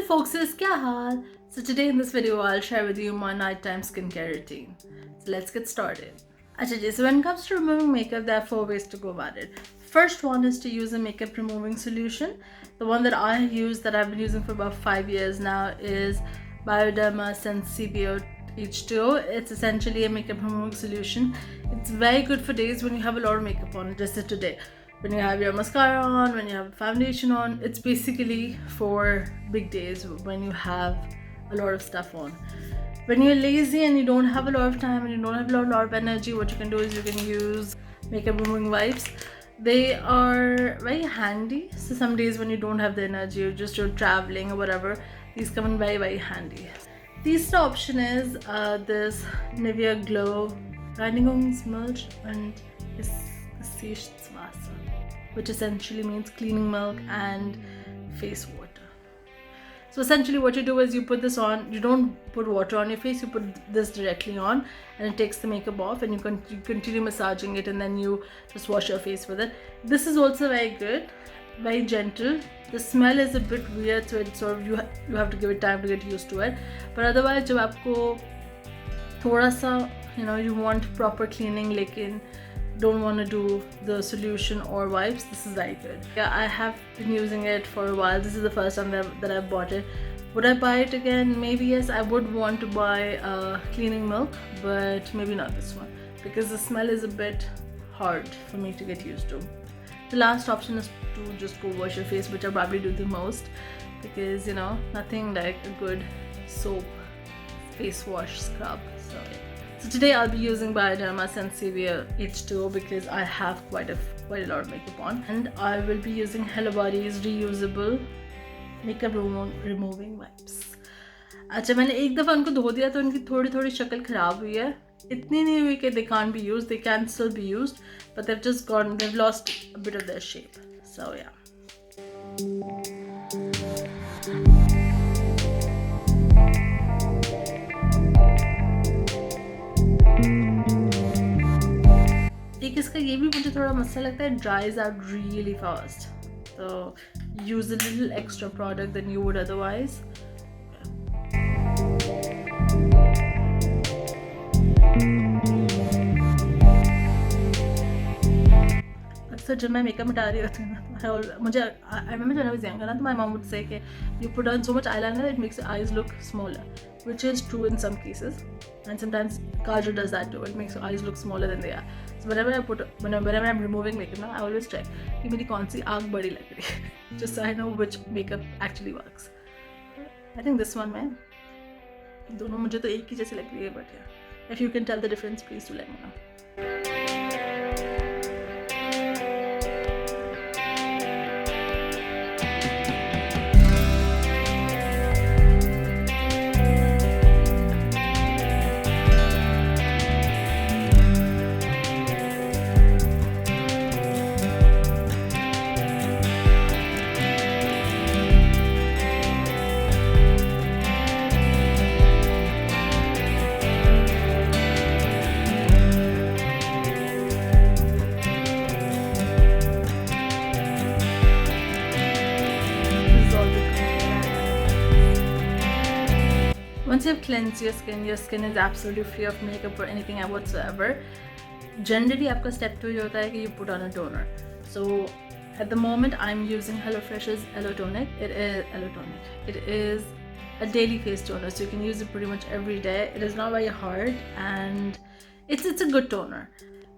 Hello folks, kya haal? So today in this video I'll share with you my nighttime skincare routine. So let's get started. So when it comes to removing makeup, there are 4 ways to go about it. First one is to use a makeup removing solution. The one that I use, that I've been using for about 5 years now, is Bioderma Sensibio H2O. It's essentially a makeup removing solution. It's very good for days when you have a lot of makeup on, just as today. When you have your mascara on, when you have foundation on, it's basically for big days when you have a lot of stuff on. When you're lazy and you don't have a lot of time and you don't have a lot of energy, what you can do is you can use makeup removing wipes. They are very handy. So some days when you don't have the energy or just you're traveling or whatever, these come in very handy. Third option is this Nivea Glow Reinigungsmilch and Gesichtswasser, which essentially means cleaning milk and face water. So essentially what you do is you put this on, you don't put water on your face, you put this directly on and it takes the makeup off, and you continue massaging it, and then you just wash your face with it. This is also very good, very gentle. The smell is a bit weird, so it's sort of you have to give it time to get used to it. But otherwise, जब आपको थोड़ा सा you want proper cleaning लेकिन don't want to do the solution or wipes, this is very good. Yeah, I have been using it for a while. This is the first time that I've bought it. Would I buy it again? Maybe yes. I would want to buy cleaning milk, but maybe not this one because the smell is a bit hard for me to get used to. The last option is to just go wash your face, which I probably do the most because nothing like a good soap face wash scrub. So today I'll be using Bioderma Sensibio H2O because I have quite a lot of makeup on, and I will be using Hello Body's reusable makeup removing wipes. अच्छा, मैंने एक दफ़ा उनको धो दिया तो उनकी थोड़ी शक्ल ख़राब हुई है. इतनी नहीं हुई कि they can't be used. They can still be used, but they've lost a bit of their shape. So yeah. एक इसका ये भी मुझे थोड़ा मसला लगता है, dries out really fast. So use a little extra product than you would otherwise. अक्सर जब मैं मेकअप हटा रही होती हूँ मुझे I remember when I was younger, my mom would say कि you put on so much eyeliner it makes your eyes look smaller, which is true in some cases, and sometimes kajal does that too. It makes your eyes look smaller than they are. So whenever I'm removing makeup now, I always check कि मेरी कौन सी आँख बड़ी लग रही है, just so I know which makeup actually works. I think this one में दोनों मुझे तो एक ही जैसी लग रही है, but yeah, if you can tell the difference, please do let me know. Once you've cleansed your skin is absolutely free of makeup or anything whatsoever. Generally, आपका step 2 ये होता है कि you put on a toner. So at the moment, I'm using HelloFresh's Elotonic. It is a daily face toner, so you can use it pretty much every day. It is not very hard and it's a good toner.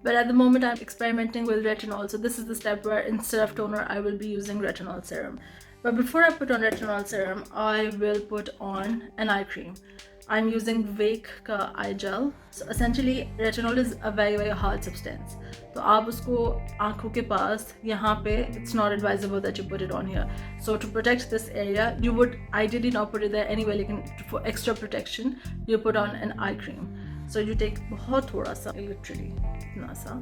But at the moment, I'm experimenting with retinol. So this is the step where instead of toner, I will be using retinol serum. But before I put on retinol serum, I will put on an eye cream. I'm using Vake ka eye gel. So essentially, retinol is a very hard substance. So आप उसको आँखों के पास यहाँ पे, it's not advisable that you put it on here. So to protect this area, you would ideally not put it there anyway. लेकिन for extra protection, you put on an eye cream. So you take बहुत थोड़ा सा, literally इतना सा.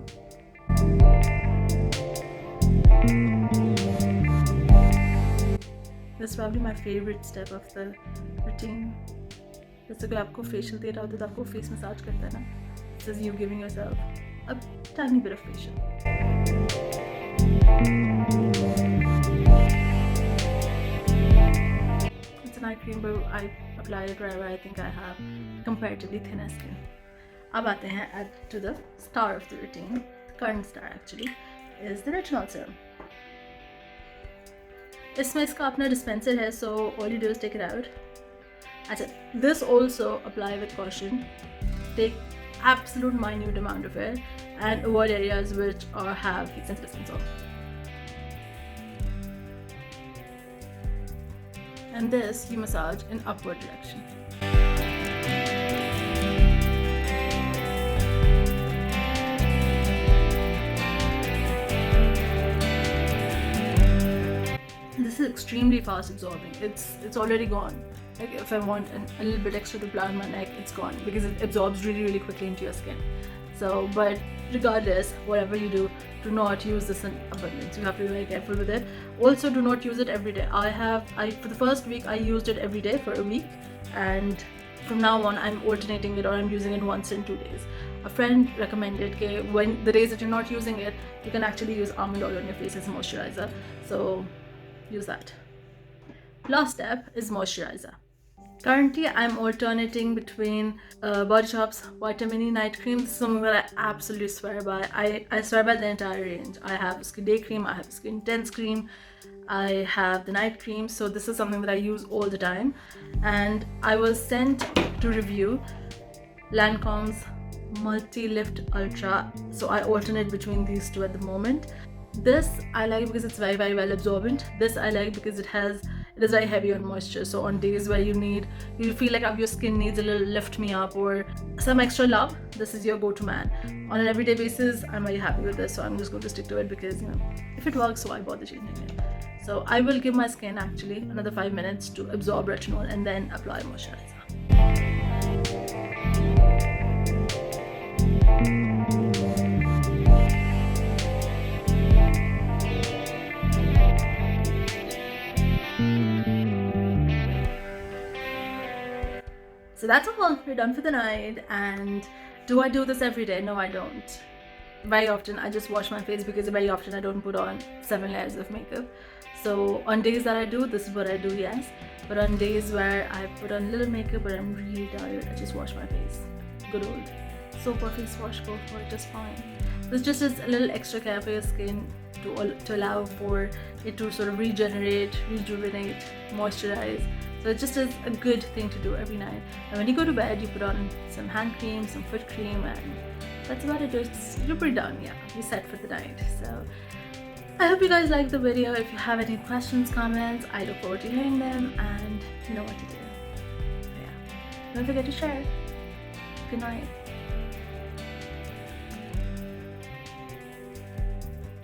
This is probably my favorite step of the routine. जैसे कोई आपको facial दे रहा होता है तो आपको face massage करता है ना. This is you giving yourself a tiny bit of facial. It's a night cream, but I apply it wherever I think I have comparatively thinner skin. अब आते हैं to the star of the routine. The current star actually is the retinol serum. इसमें इसका अपना dispenser है, so all you do is take it out. अच्छा, this also apply with caution. Take absolute minute amount of it and avoid areas which have heat sensitive skin. And this you massage in upward direction. This is extremely fast absorbing. It's already gone. Like if I want a little bit extra to apply on my neck, it's gone because it absorbs really quickly into your skin. So, but regardless, whatever you do not use this in abundance. You have to be very careful with it. Also, do not use it every day. For the first week I used it every day for a week, and from now on I'm alternating it, or I'm using it once in 2 days. A friend recommended that when the days that you're not using it, you can actually use almond oil on your face as a moisturizer. So use that. Last step is moisturizer. Currently, I'm alternating between Body Shop's Vitamin E Night Cream. This is something that I absolutely swear by. I swear by the entire range. I have a Skin Day Cream, I have a Skin Intense Cream, I have the Night Cream. So this is something that I use all the time. And I was sent to review Lancome's Multi-Lift Ultra. So I alternate between these two at the moment. This I like because it's very well absorbent. This I like because it is very heavy on moisture. So on days where you feel like your skin needs a little lift me up or some extra love, this is your go-to man. On an everyday basis, I'm very happy with this, so I'm just going to stick to it because if it works, why bother changing it? So I will give my skin actually another 5 minutes to absorb retinol and then apply moisturizer. So that's all, we're done for the night. And do I do this every day? No, I don't. Very often I just wash my face because very often I don't put on 7 layers of makeup. So on days that I do, this is what I do, yes. But on days where I put on a little makeup but I'm really tired, I just wash my face. Good old soap or face wash, go for it, just fine. This just is a little extra care for your skin to allow for it to sort of regenerate, rejuvenate, moisturize. So it just is a good thing to do every night. And when you go to bed, you put on some hand cream, some foot cream, and that's about it. You're pretty done, yeah. You're set for the night. So I hope you guys liked the video. If you have any questions, comments, I look forward to hearing them, and you know what to do. So yeah, don't forget to share. Good night.